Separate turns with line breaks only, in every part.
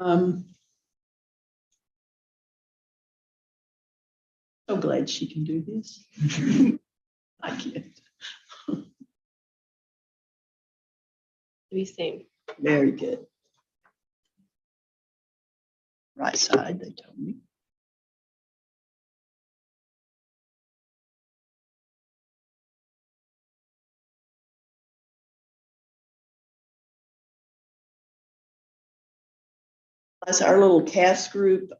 So glad she can do this. I can't.
We same.
Very good. Right side, they told me. As our little cast group,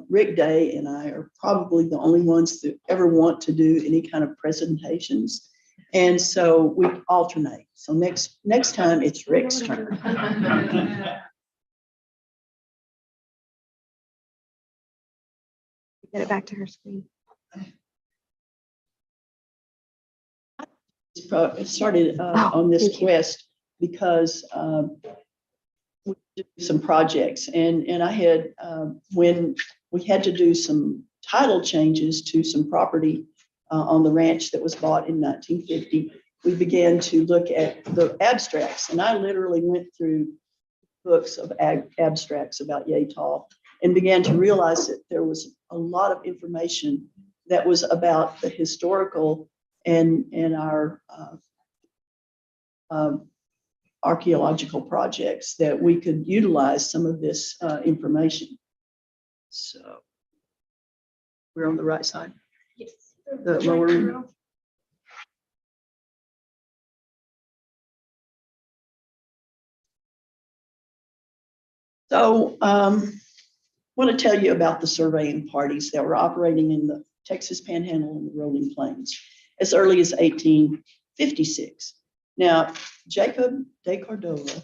Rick Day and I are probably the only ones that ever want to do any kind of presentations. And so we alternate. So next time it's Rick's turn.
Get it back to her screen.
It started on this quest because we did some projects, and I had when we had to do some title changes to some property on the ranch that was bought in 1950, we began to look at the abstracts, and I literally went through books of abstracts about Yatal and began to realize that there was a lot of information that was about the historical and our archaeological projects that we could utilize some of this information. So we're on the right side.
Yes.
The lower end. So I want to tell you about the surveying parties that were operating in the Texas Panhandle and the Rolling Plains as early as 1856. Now, Jacob de Cordova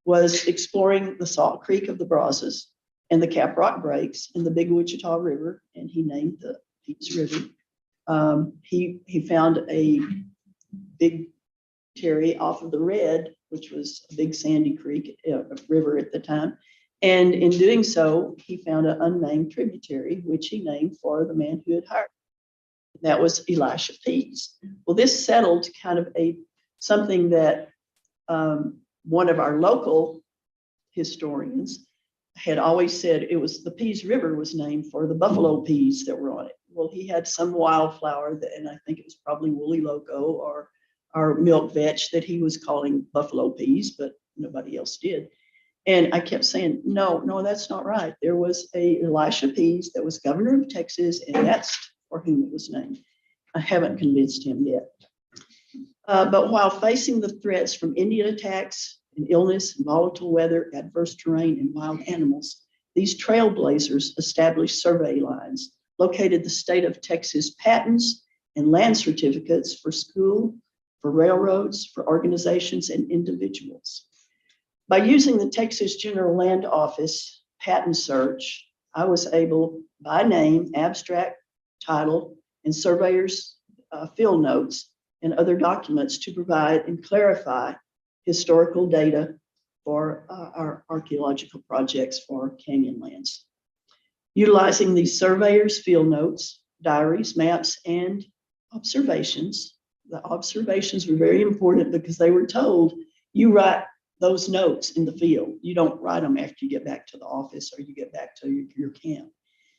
was exploring the Salt Creek of the Brazos and the Caprock Breaks in the Big Wichita River, and he named the Peace River. He found a big tributary off of the Red, which was a big sandy creek, river at the time. And in doing so, he found an unnamed tributary, which he named for the man who had hired him. That was Elisha Pease. Well, this settled kind of something that one of our local historians had always said. It was the Pease River was named for the buffalo peas that were on it. Well, he had some wildflower that, and I think it was probably woolly loco or milk vetch that he was calling buffalo peas, but nobody else did. And I kept saying, no, that's not right. There was a Elisha Pease that was governor of Texas, and that's for whom it was named. I haven't convinced him yet. But while facing the threats from Indian attacks and illness, and volatile weather, adverse terrain, and wild animals, these trailblazers established survey lines, located the state of Texas patents and land certificates for school, for railroads, for organizations, and individuals. By using the Texas General Land Office patent search, I was able, by name, abstract, title, and surveyors' field notes and other documents, to provide and clarify historical data for our archaeological projects for Canyonlands. Utilizing these surveyors' field notes, diaries, maps, and observations. The observations were very important because they were told, you write those notes in the field. You don't write them after you get back to the office or you get back to your camp.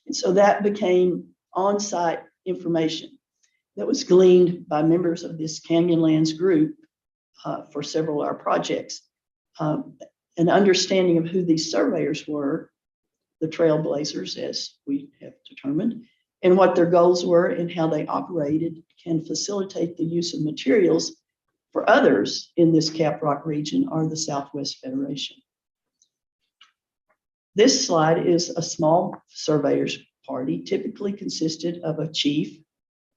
And so that became on-site information that was gleaned by members of this Canyonlands group for several of our projects. An understanding of who these surveyors were, the trailblazers, as we have determined, and what their goals were and how they operated, can facilitate the use of materials for others in this Caprock region or the Southwest Federation. This slide is a small surveyors party, typically consisted of a chief,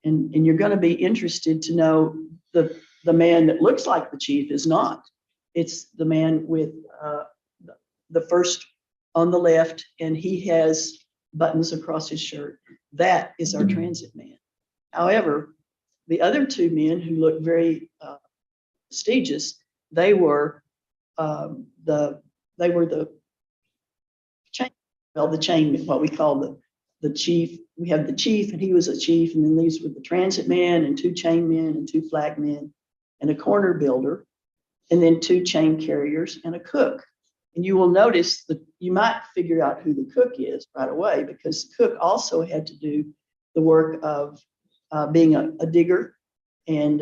and you're going to be interested to know the man that looks like the chief is not. It's the man with the first on the left, and he has buttons across his shirt. That is our transit man. However, the other two men who look very prestigious, they were the chain, what we call the chief. We have the chief, and he was a chief, and then these were the transit man and two chain men and two flag men and a corner builder, and then two chain carriers and a cook. And you will notice that you might figure out who the cook is right away, because the cook also had to do the work of being a digger and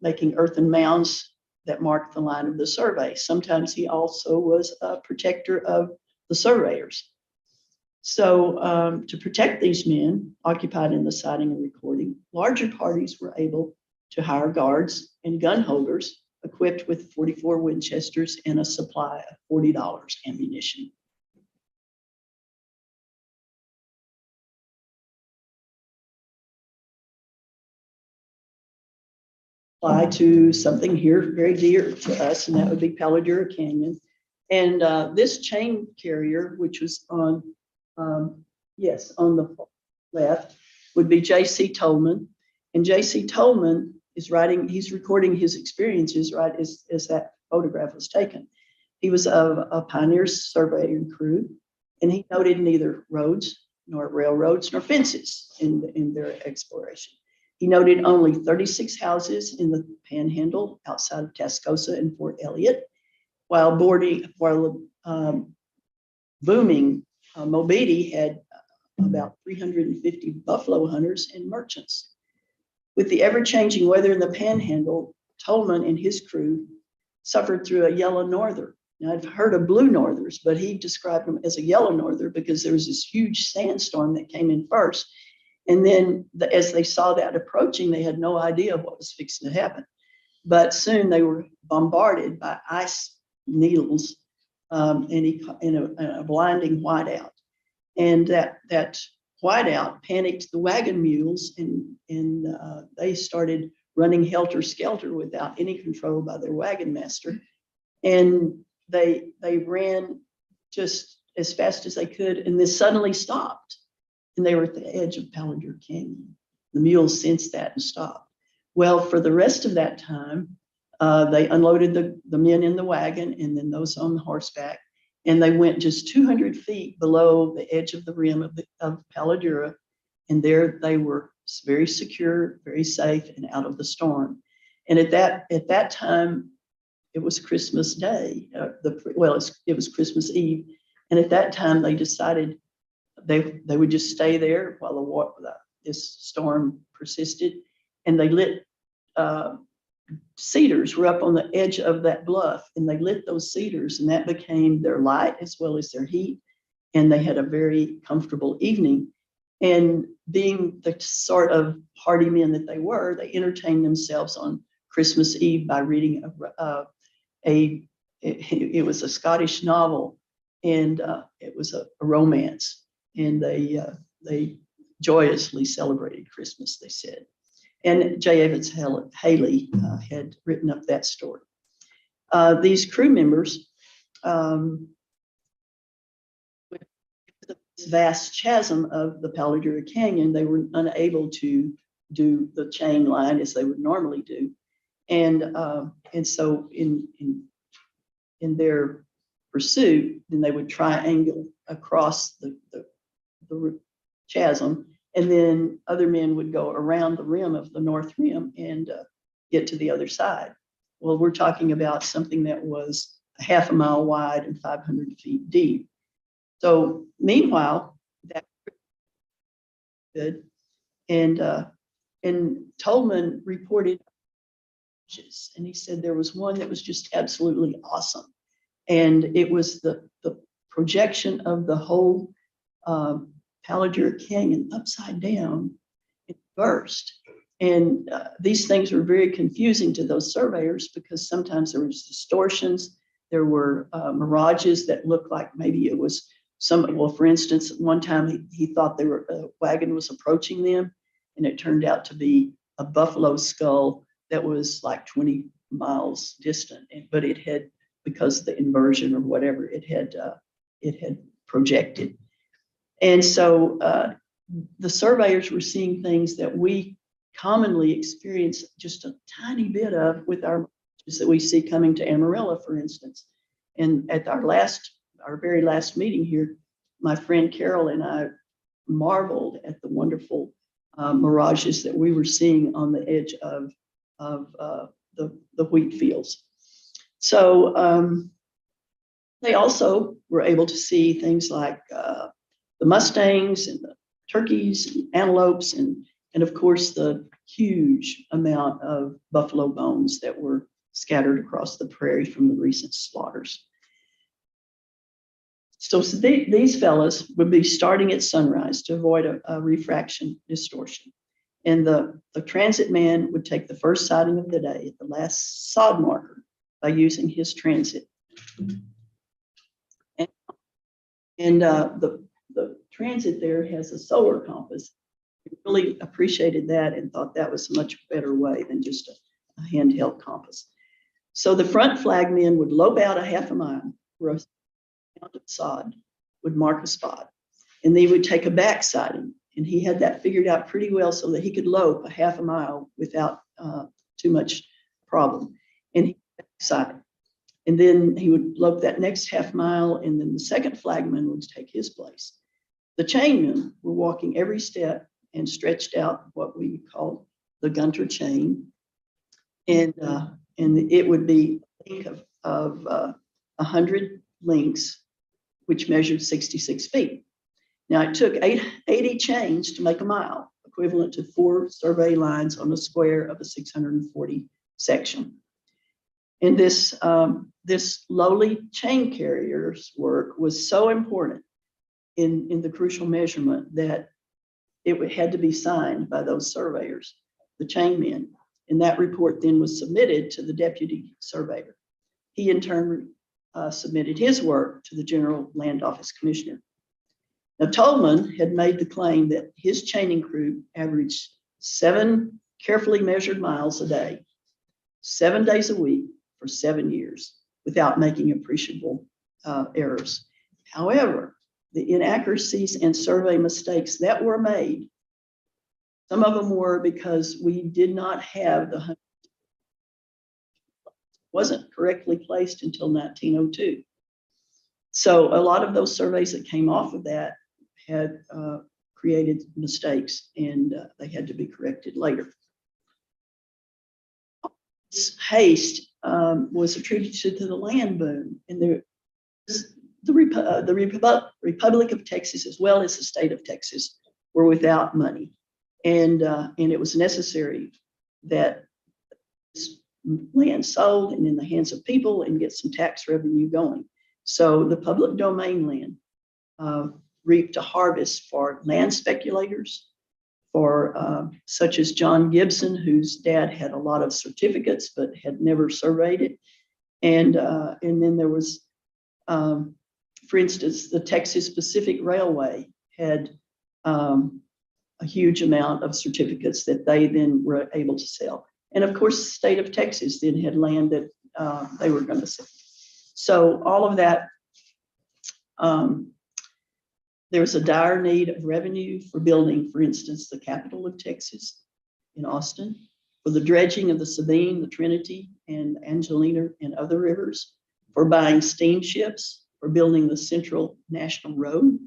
making earthen mounds that marked the line of the survey. Sometimes he also was a protector of the surveyors. So to protect these men occupied in the sighting and recording, larger parties were able to hire guards and gun holders equipped with 44 Winchesters and a supply of $40 ammunition. Apply to something here very dear to us, and that would be Paladura Canyon. And this chain carrier, which was on, yes, on the left, would be J.C. Tolman. And J.C. Tolman is writing, he's recording his experiences right as that photograph was taken. He was a pioneer surveying crew, and he noted neither roads nor railroads nor fences in their exploration. He noted only 36 houses in the Panhandle outside of Tascosa and Fort Elliott, while booming Mobetti had about 350 buffalo hunters and merchants. With the ever-changing weather in the Panhandle, Tolman and his crew suffered through a yellow norther. Now, I've heard of blue northers, but he described them as a yellow norther because there was this huge sandstorm that came in first. And then as they saw that approaching, they had no idea what was fixing to happen. But soon they were bombarded by ice needles in a blinding whiteout. And that whiteout panicked the wagon mules, and they started running helter-skelter without any control by their wagon master. And they ran just as fast as they could, and this suddenly stopped. And they were at the edge of Paladura Canyon. The mules sensed that and stopped. Well, for the rest of that time, they unloaded the men in the wagon and then those on horseback, and they went just 200 feet below the edge of the rim of Paladura, and there they were very secure, very safe, and out of the storm. And at that time, it was Christmas Day. It was Christmas Eve, and at that time they decided they would just stay there while this storm persisted, and they lit cedars were up on the edge of that bluff, and they lit those cedars, and that became their light as well as their heat, and they had a very comfortable evening. And being the sort of hardy men that they were, they entertained themselves on Christmas Eve by reading it was a Scottish novel, and it was a romance. And they joyously celebrated Christmas, they said. And J. Evans Haley had written up that story. These crew members, with this vast chasm of the Paladura Canyon, they were unable to do the chain line as they would normally do. And so in their pursuit, then they would triangle across the chasm, and then other men would go around the rim of the north rim and get to the other side. Well, we're talking about something that was a half a mile wide and 500 feet deep. So meanwhile, that good, and Tolman reported, and he said there was one that was just absolutely awesome, and it was the projection of the whole Paladura Canyon upside down. It burst. And these things were very confusing to those surveyors because sometimes there was distortions. There were mirages that looked like maybe it was for instance, one time he thought a wagon was approaching them, and it turned out to be a buffalo skull that was like 20 miles distant. But it had, because of the inversion or whatever, it had projected. And so the surveyors were seeing things that we commonly experience just a tiny bit of with our that we see coming to Amarillo, for instance. And at our very last meeting here, my friend Carol and I marveled at the wonderful mirages that we were seeing on the edge of the wheat fields. So They also were able to see things like the mustangs and the turkeys and antelopes and of course the huge amount of buffalo bones that were scattered across the prairie from the recent slaughters. So these fellas would be starting at sunrise to avoid a refraction distortion. And the transit man would take the first sighting of the day at the last sod marker by using his transit. And the transit there has a solar compass. We really appreciated that and thought that was a much better way than just a handheld compass. So the front flagmen would lope out a half a mile, where a pound of sod would mark a spot. And they would take a back sighting. And he had that figured out pretty well so that he could lope a half a mile without too much problem. And he sighted. And then he would lope that next half mile, and then the second flagman would take his place. The chainmen were walking every step and stretched out what we call the Gunter chain. And it would be a link of 100 links, which measured 66 feet. Now, it took 80 chains to make a mile, equivalent to 4 survey lines on a square of a 640 section. And this lowly chain carrier's work was so important in the crucial measurement that it had to be signed by those surveyors, the chain men. And that report then was submitted to the deputy surveyor. He in turn submitted his work to the General Land Office Commissioner. Now, Tolman had made the claim that his chaining crew averaged 7 carefully measured miles a day, 7 days a week for 7 years without making appreciable errors. However, the inaccuracies and survey mistakes that were made, some of them were because we did not have the wasn't correctly placed until 1902. So a lot of those surveys that came off of that had created mistakes, and they had to be corrected later. This haste was attributed to the land boom, and the Republic of Texas, as well as the state of Texas, were without money, and it was necessary that this land sold and in the hands of people and get some tax revenue going. So the public domain land reaped a harvest for land speculators, for such as John Gibson, whose dad had a lot of certificates but had never surveyed it, and then there was, for instance, the Texas Pacific Railway had a huge amount of certificates that they then were able to sell. And of course, the state of Texas then had land that they were going to sell. So all of that, there was a dire need of revenue for building, for instance, the capital of Texas in Austin, for the dredging of the Sabine, the Trinity, and Angelina and other rivers, for buying steamships, for building the Central National Road,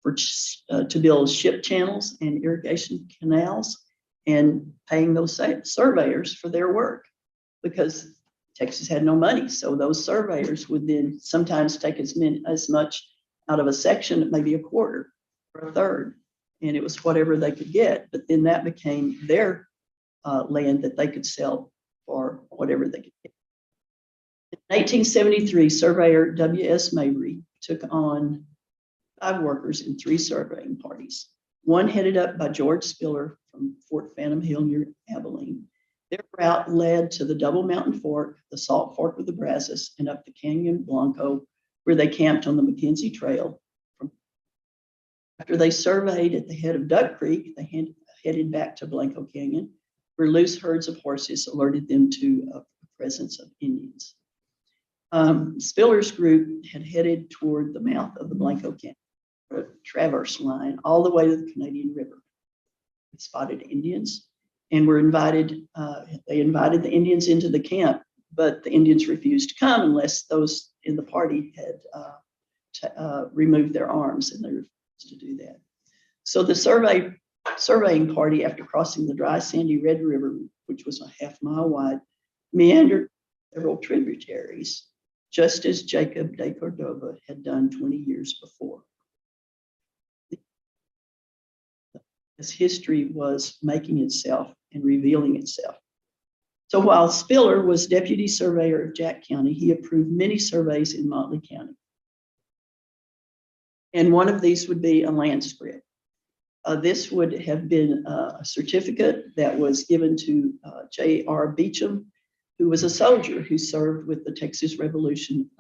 to build ship channels and irrigation canals, and paying those surveyors for their work, because Texas had no money. So those surveyors would then sometimes take as much out of a section, maybe a quarter or a third, and it was whatever they could get. But then that became their land that they could sell for whatever they could get. In 1873, surveyor W.S. Mabry took on 5 workers in 3 surveying parties. One headed up by George Spiller from Fort Phantom Hill near Abilene. Their route led to the Double Mountain Fork, the Salt Fork of the Brazos, and up the Canyon Blanco, where they camped on the McKenzie Trail. After they surveyed at the head of Duck Creek, they headed back to Blanco Canyon, where loose herds of horses alerted them to a presence of Indians. Spiller's group had headed toward the mouth of the Blanco Canyon, a traverse line all the way to the Canadian River. They spotted Indians and were invited. They invited the Indians into the camp, but the Indians refused to come unless those in the party had removed their arms, and they refused to do that. So the surveying party, after crossing the dry, sandy Red River, which was a half mile wide, meandered several tributaries just as Jacob de Cordova had done 20 years before. As history was making itself and revealing itself. So while Spiller was deputy surveyor of Jack County, he approved many surveys in Motley County. And one of these would be a land script. This would have been a certificate that was given to J.R. Beecham, who was a soldier who served with the Texas Revolution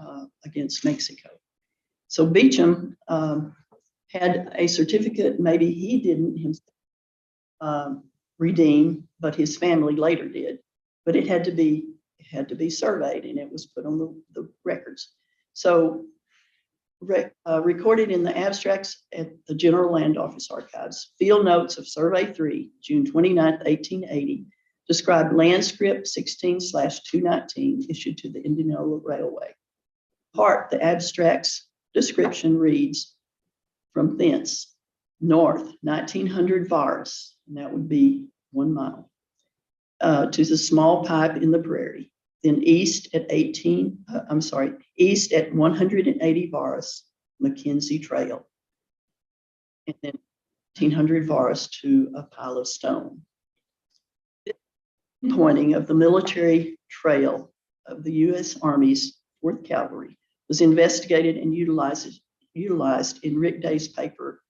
against Mexico. So Beecham had a certificate, maybe he didn't himself redeem, but his family later did. But it had to be surveyed, and it was put on the records. So recorded in the abstracts at the General Land Office Archives, field notes of Survey 3, June 29th, 1880, described land script 16/219 issued to the Indianola Railway. Part, the abstract's description reads, from thence, north 1900 varas, and that would be 1 mile, to the small pipe in the prairie. Then east at 180 varas, Mackenzie Trail. And then 1800 varas to a pile of stone. This pointing of the military trail of the U.S. Army's 4th Cavalry was investigated and utilized in Rick Day's paper,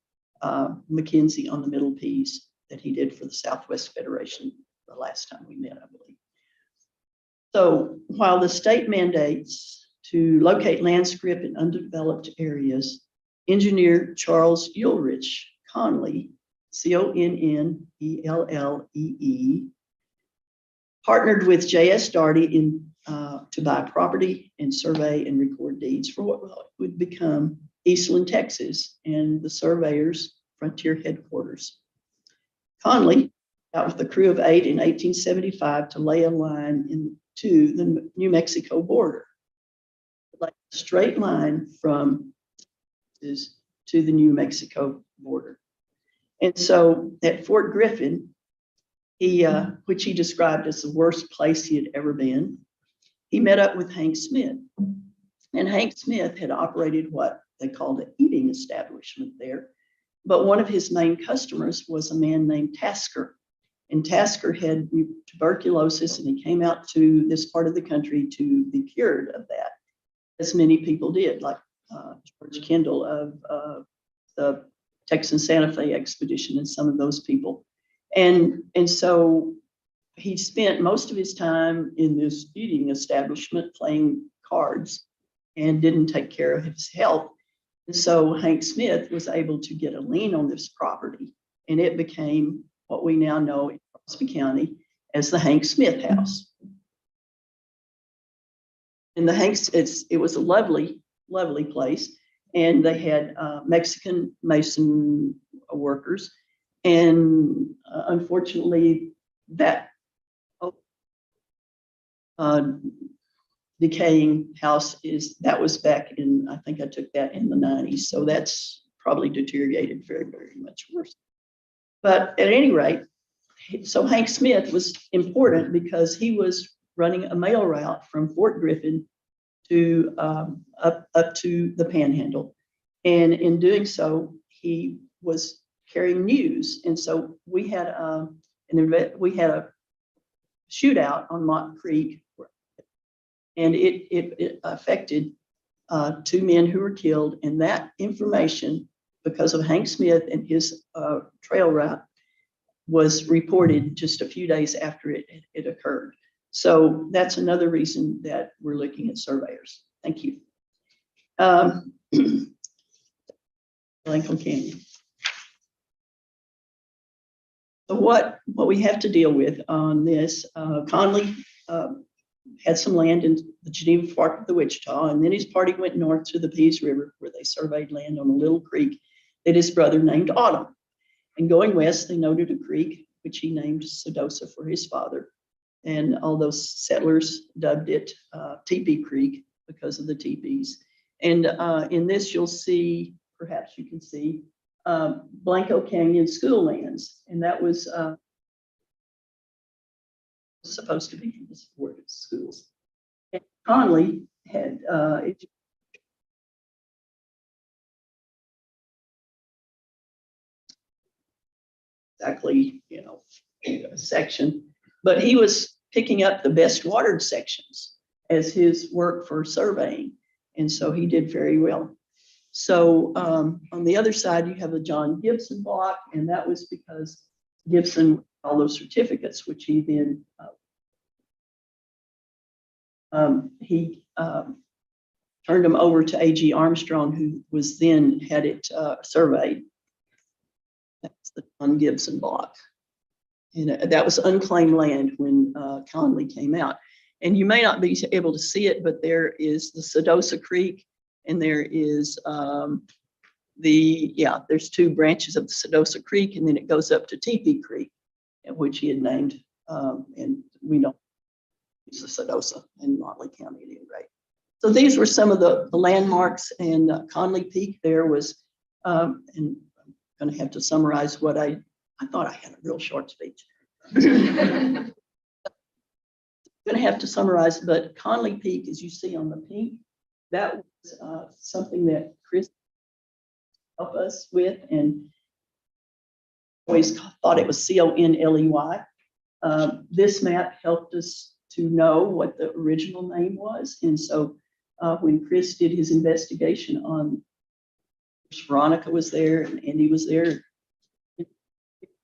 Mackenzie on the Middle Peas, that he did for the Southwest Federation the last time we met, I believe. So while the state mandates to locate land script in undeveloped areas, engineer Charles Ulrich Conley, Connellee, partnered with J.S. Darty to buy property and survey and record deeds for what would become Eastland, Texas, and the Surveyors' frontier headquarters. Conley, out with a crew of 8 in 1875 to lay a line to the New Mexico border, like a straight line from to the New Mexico border. And so at Fort Griffin, which he described as the worst place he had ever been, he met up with Hank Smith. And Hank Smith had operated what they called an eating establishment there. But one of his main customers was a man named Tasker. And Tasker had tuberculosis, and he came out to this part of the country to be cured of that, as many people did, like George Kendall of the Texan Santa Fe expedition and some of those people. And so he spent most of his time in this eating establishment playing cards and didn't take care of his health. And so Hank Smith was able to get a lien on this property, and it became what we now know in Crosby County as the Hank Smith House. And it was a lovely, lovely place. And they had Mexican mason workers. And unfortunately, that decaying house was back in, I think I took that in the 90s. So that's probably deteriorated very, very much worse. But at any rate, so Hank Smith was important because he was running a mail route from Fort Griffin to up to the Panhandle. And in doing so, he was carrying news. And so we had a shootout on Mott Creek, and it affected 2 men who were killed. And that information, because of Hank Smith and his trail route, was reported just a few days after it occurred. So that's another reason that we're looking at surveyors. Thank you. Lincoln Canyon. So what we have to deal with on this, Conley had some land in the Geneva Fork of the Wichita, and then his party went north to the Peace River, where they surveyed land on a little creek that his brother named Autumn. And going west, they noted a creek, which he named Sedosa for his father. And all those settlers dubbed it Teepee Creek because of the teepees. And in this, you'll see, perhaps you can see, Blanco Canyon school lands. And that was supposed to be for the support of schools. And Conley had exactly, a section, but he was picking up the best watered sections as his work for surveying. And so he did very well. So on the other side, you have a John Gibson block, and that was because Gibson, all those certificates, which he then turned them over to A.G. Armstrong, who was then had it surveyed. That's the John Gibson block. And that was unclaimed land when Conley came out. And you may not be able to see it, but there is the Sedosa Creek, and there is there's two branches of the Sedosa Creek, and then it goes up to Teepee Creek, which he had named, and we don't use the Sedosa in Motley County at any rate. So these were some of the landmarks, and Conley Peak there was, and I'm going to have to summarize what I thought I had a real short speech. I'm going to have to summarize, but Conley Peak, as you see on the pink, that was something that Chris helped us with, and always thought it was Conley. This map helped us to know what the original name was, and so when Chris did his investigation on, Veronica was there and Andy was there, it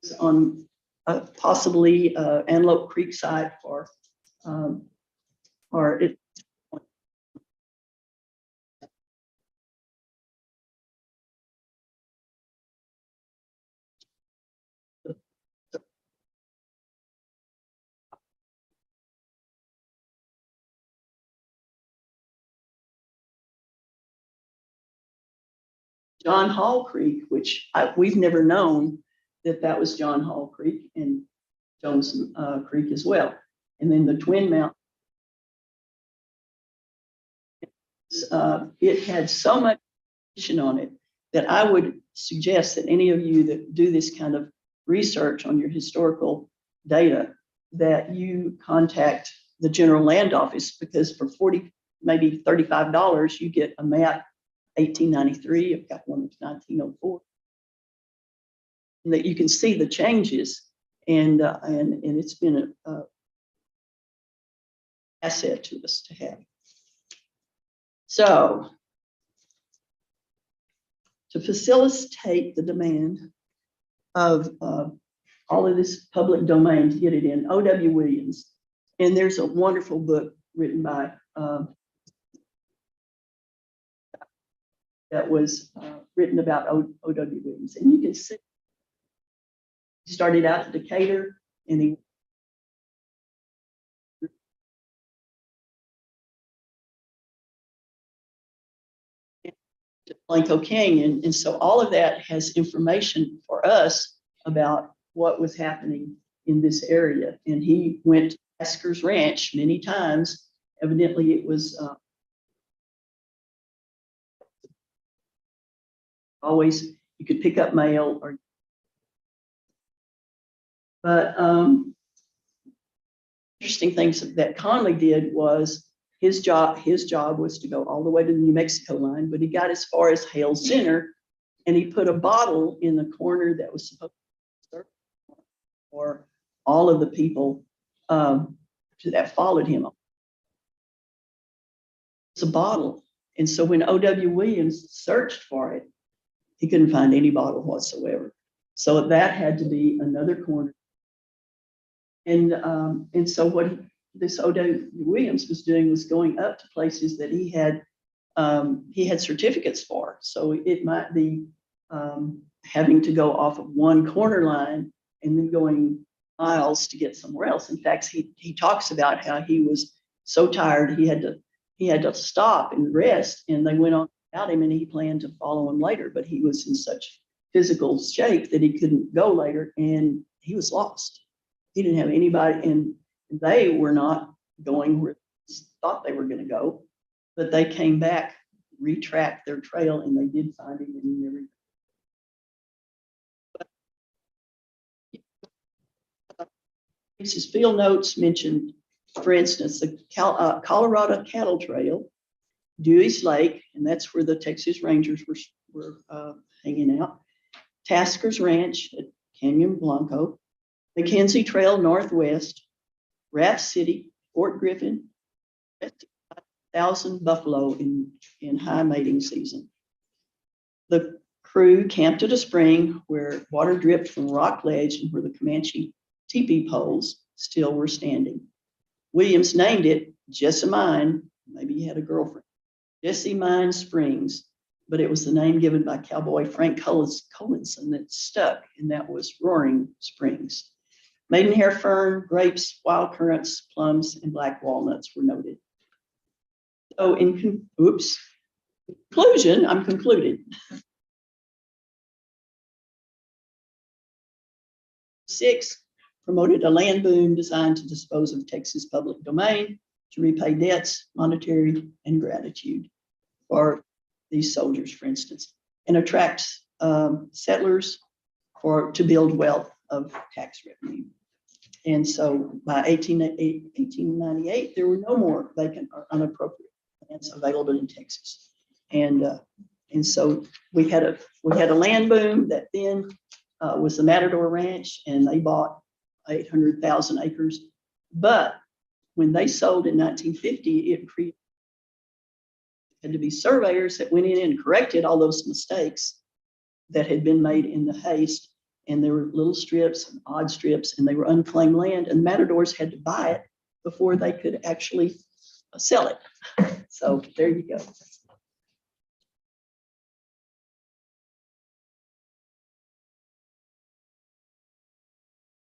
was on possibly Antelope Creek side for it. John Hall Creek, which we've never known that was John Hall Creek, and Jones Creek as well. And then the Twin Mountains, it had so much information on it that I would suggest that any of you that do this kind of research on your historical data, that you contact the General Land Office, because for $40, maybe $35, you get a map 1893. I've got one that's 1904, and that you can see the changes, and it's been a asset to us to have. So to facilitate the demand of all of this public domain, to get it in, O.W. Williams, and there's a wonderful book written by that was written about O.W. Williams, and you can see he started out at Decatur, and he Blanco Canyon. And so all of that has information for us about what was happening in this area. And he went to Asker's Ranch many times. Evidently it was always, you could pick up mail, or but interesting things that Conley did was his job was to go all the way to the New Mexico line, but he got as far as Hale Center, and he put a bottle in the corner that was supposed to serve for all of the people that followed him. It's a bottle. And so when O.W. Williams searched for it, he couldn't find any bottle whatsoever. So that had to be another corner. And so what this O.W. Williams was doing was going up to places that he had certificates for. So it might be having to go off of one corner line and then going miles to get somewhere else. In fact, he talks about how he was so tired he had to stop and rest, and they went on without him, and he planned to follow him later, but he was in such physical shape that he couldn't go later, and he was lost. He didn't have anybody, and they were not going where they thought they were going to go, but they came back, retracked their trail, and they did find him, and he never. His field notes mentioned, for instance, the Colorado Cattle Trail, Dewey's Lake, and that's where the Texas Rangers were hanging out. Tasker's Ranch at Canyon Blanco, Mackenzie Trail Northwest, Raft City, Fort Griffin, 1,000 buffalo in high mating season. The crew camped at a spring where water dripped from rock ledge and where the Comanche teepee poles still were standing. Williams named it Jessamine, maybe he had a girlfriend, Jessamine Springs, but it was the name given by cowboy Frank Collinson that stuck, and that was Roaring Springs. Maidenhair fern, grapes, wild currants, plums, and black walnuts were noted. So conclusion, I'm concluded. 6, promoted a land boom designed to dispose of Texas public domain to repay debts, monetary, and gratitude for these soldiers, for instance, and attracts settlers to build wealth of tax revenue. And so by 1898, there were no more vacant or unappropriate lands available in Texas. And so we had a land boom that then was the Matador Ranch, and they bought 800,000 acres. But when they sold in 1950, it had to be surveyors that went in and corrected all those mistakes that had been made in the haste. And there were little strips and odd strips, and they were unclaimed land, and Matadors had to buy it before they could actually sell it. So there you go.